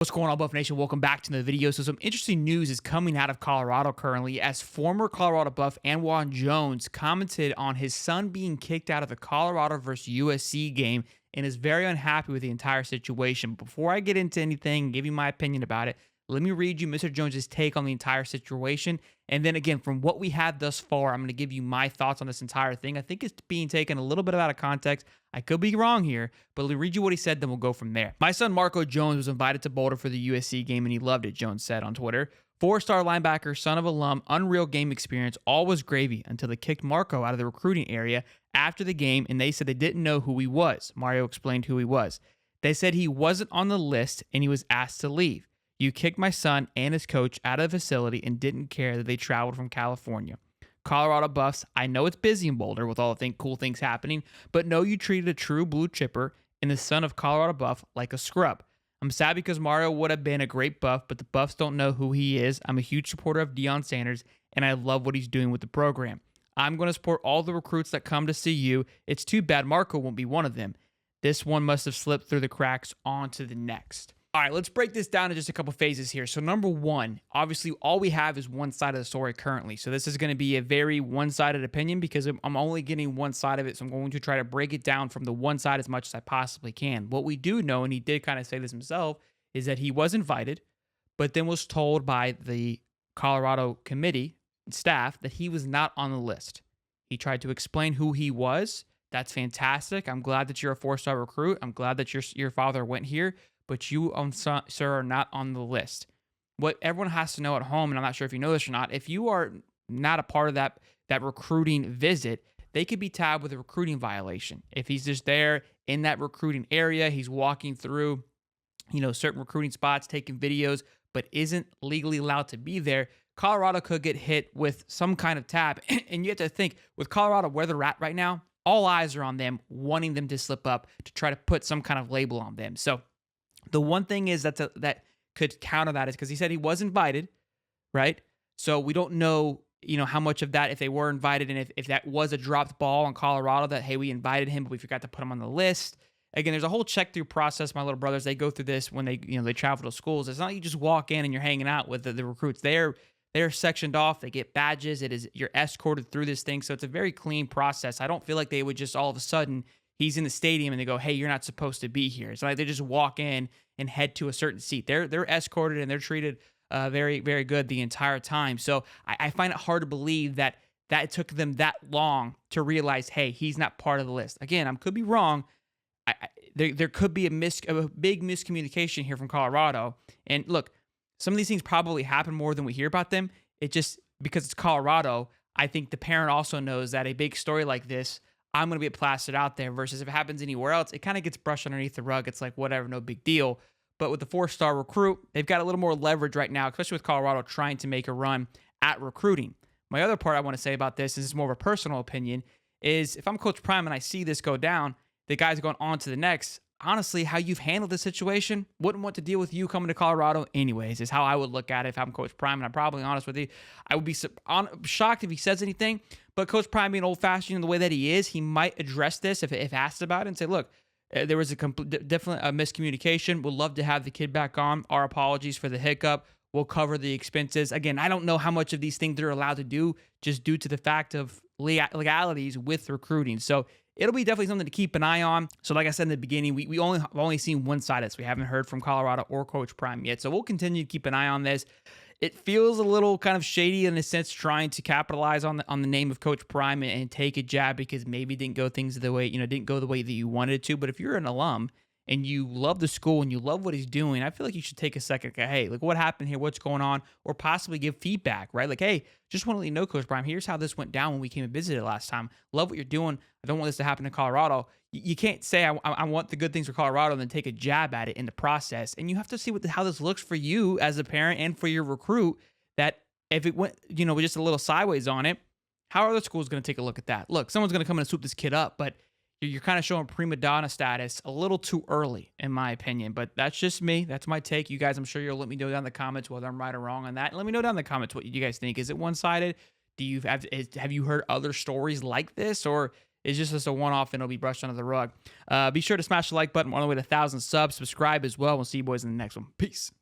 What's going on, Buff Nation? Welcome back to the video. So some interesting news is coming out of Colorado currently, as former Colorado Buff Anwan Jones commented on his son being kicked out of the Colorado versus USC game and is very unhappy with the entire situation. Before I get into anything and give you my opinion about it, let me read you Mr. Jones's take on the entire situation. And then again, from what we have thus far, I'm going to give you my thoughts on this entire thing. I think it's being taken a little bit out of context. I could be wrong here, but let me read you what he said, then we'll go from there. My son Marco Jones was invited to Boulder for the USC game, and he loved it, Jones said on Twitter. Four-star linebacker, son of alum, unreal game experience, all was gravy until they kicked Marco out of the recruiting area after the game, and they said they didn't know who he was. Mario explained who he was. They said he wasn't on the list, and he was asked to leave. You kicked my son and his coach out of the facility and didn't care that they traveled from California. Colorado Buffs, I know it's busy in Boulder with all the cool things happening, but know you treated a true blue chipper and the son of Colorado Buff like a scrub. I'm sad because Mario would have been a great Buff, but the Buffs don't know who he is. I'm a huge supporter of Deion Sanders, and I love what he's doing with the program. I'm going to support all the recruits that come to see you. It's too bad Marco won't be one of them. This one must have slipped through the cracks onto the next. All right, let's break this down in just a couple phases here. So number one, obviously all we have is one side of the story currently. So this is going to be a very one-sided opinion because I'm only getting one side of it. So I'm going to try to break it down from the one side as much as I possibly can. What we do know, and he did kind of say this himself, is that he was invited, but then was told by the Colorado committee and staff that he was not on the list. He tried to explain who he was. That's fantastic. I'm glad that you're a four-star recruit. I'm glad that your father went here. But you, sir, are not on the list. What everyone has to know at home, and I'm not sure if you know this or not, if you are not a part of that recruiting visit, they could be tabbed with a recruiting violation. If he's just there in that recruiting area, he's walking through, certain recruiting spots, taking videos, but isn't legally allowed to be there, Colorado could get hit with some kind of tab. And you have to think, with Colorado where they're at right now, all eyes are on them, wanting them to slip up to try to put some kind of label on them. So the one thing is that could counter that is because he said he was invited, right? So we don't know, how much of that, if they were invited, and if that was a dropped ball on Colorado that, hey, we invited him, but we forgot to put him on the list. Again, there's a whole check-through process. My little brothers, they go through this when they travel to schools. It's not like you just walk in and you're hanging out with the recruits. They're sectioned off. They get badges. You're escorted through this thing. So it's a very clean process. I don't feel like they would just all of a sudden, he's in the stadium and they go, hey, you're not supposed to be here. It's like they just walk in and head to a certain seat. They're escorted and they're treated very, very good the entire time. So I find it hard to believe that it took them that long to realize, hey, he's not part of the list. Again, I could be wrong. There could be a big miscommunication here from Colorado. And look, some of these things probably happen more than we hear about them. It just, because it's Colorado, I think the parent also knows that a big story like this, I'm going to get plastered out there, versus if it happens anywhere else, it kind of gets brushed underneath the rug. It's like, whatever, no big deal. But with the four-star recruit, they've got a little more leverage right now, especially with Colorado trying to make a run at recruiting. My other part I want to say about this is more of a personal opinion, is if I'm Coach Prime and I see this go down, the guys going on to the next, honestly, how you've handled this situation, wouldn't want to deal with you coming to Colorado anyways, is how I would look at it if I'm Coach Prime. And I'm probably honest with you, I would be shocked if he says anything. But Coach Prime, being old-fashioned in the way that he is, he might address this if asked about it and say, look, there was definitely a miscommunication. Would love to have the kid back on. Our apologies for the hiccup. We'll cover the expenses. Again, I don't know how much of these things they're allowed to do just due to the fact of legalities with recruiting. So it'll be definitely something to keep an eye on. So like I said in the beginning, we only seen one side of this. We haven't heard from Colorado or Coach Prime yet. So we'll continue to keep an eye on this. It feels a little kind of shady in a sense, trying to capitalize on the name of Coach Prime and take a jab because maybe didn't go the way that you wanted it to. But if you're an alum and you love the school and you love what he's doing, I feel like you should take a second. Hey, like, what happened here? What's going on? Or possibly give feedback, right? Like, hey, just want to let you know, Coach Prime, here's how this went down when we came and visited last time. Love what you're doing. I don't want this to happen in Colorado. You can't say I want the good things for Colorado and then take a jab at it in the process. And you have to see how this looks for you as a parent and for your recruit, that if it went, with just a little sideways on it, how are other schools going to take a look at that? Look, someone's going to come in and swoop this kid up, but you're kind of showing prima donna status a little too early, in my opinion. But that's just me. That's my take. You guys, I'm sure you'll let me know down in the comments whether I'm right or wrong on that. And let me know down in the comments what you guys think. Is it one-sided? Have you heard other stories like this? Or It's just a one-off and it'll be brushed under the rug. Be sure to smash the like button. We're on the way to 1,000 subs. Subscribe as well. We'll see you boys in the next one. Peace.